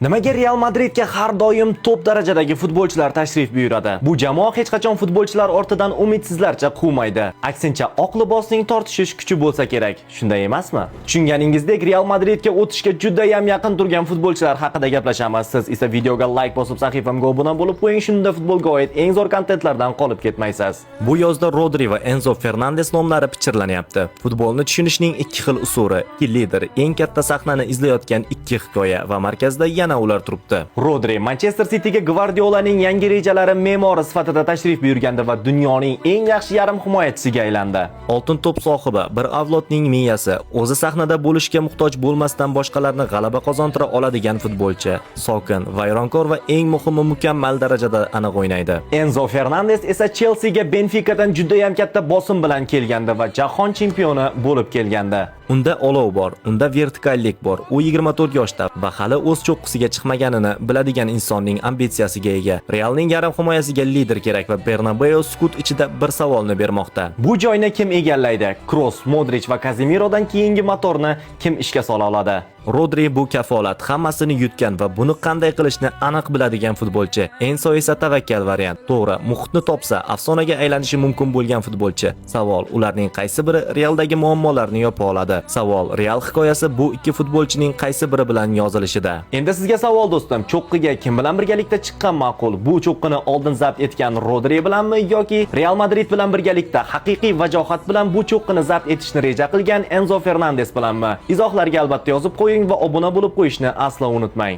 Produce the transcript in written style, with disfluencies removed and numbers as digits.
Nimaga Real Madridga har doim top darajadagi futbolchilar tashrif buyuradi? Bu jamoa hech qachon futbolchilar ortidan umidsizlarcha quvmaydi. Aksincha, oq libosning tortishish kuchi bo'lsa kerak. Shunday emasmi? Tushunganingizdek, Real Madridga o'tishga juda ham yaqin turgan futbolchilar haqida gaplashamiz. Siz esa videoga like bosib, sahifamga obuna bo'lib qo'ying, shunda futbolga oid eng zo'r kontentlardan qolib ketmaysiz. Bu yozda Rodri va Enzo Fernandes nomlari pichirlanyapti. Futbolni tushunishning ikki xil usuli, ikki lider, eng katta sahnani izlayotgan ikki hikoya va markazda ular turibdi. Rodri Manchester Cityga Gvardiolaning yangi rejalari me'mori sifatida tashrif buyurgandi va dunyoning eng yaxshi yarim himoyachisiga aylandi. Oltin to'p sohibi, bir avlodning miyasi, o'zi sahnada bo'lishga muhtoj bo'lmasdan boshqalarni g'alaba qozontira oladigan futbolchi, sokin, vayronkor va eng muhimi mukammal darajada aniq o'ynaydi. Enzo Fernandes esa Chelseaga Benficadan juda ham katta bosim bilan kelgandi va jahon chempioni bo'lib kelgandi. Unda olov bor, unda vertikallik bor. U 24 yoshda va hali o'z cho'qqisiga chiqmaganini biladigan insonning ambitsiyasiga ega. Realning yarim himoyasiga lider kerak va Bernabeu sukut ichida bir savolni bermoqda. Bu joyni kim egallaydi? Kroos, Modric va Casemirodan keyingi motorni kim ishga sola oladi? Rodri bu kafolat, hammasini yutgan va buni qanday qilishni aniq biladigan futbolchi. Enzo esa tavakkal variant. To'g'ri, muhitni topsa, afsonaga aylanishi mumkin bo'lgan futbolchi. Savol, ularning qaysi biri Realdagi muammolarni yopa oladi? Savol, Real hikoyasi bu ikki futbolchining qaysi biri bilan yozilishida. Endi sizga savol do'stim, cho'qqiga kim bilan birgalikda chiqqan ma'qul? Bu cho'qqini oldin zabt etgan Rodri bilanmi yoki Real Madrid bilan birgalikda haqiqiy vajohat bilan bu cho'qqini zabt etishni reja qilgan Enzo Fernandes bilanmi? Izohlarga albatta yozib qo'ying va obuna bo'lib qo'yishni aslo unutmang.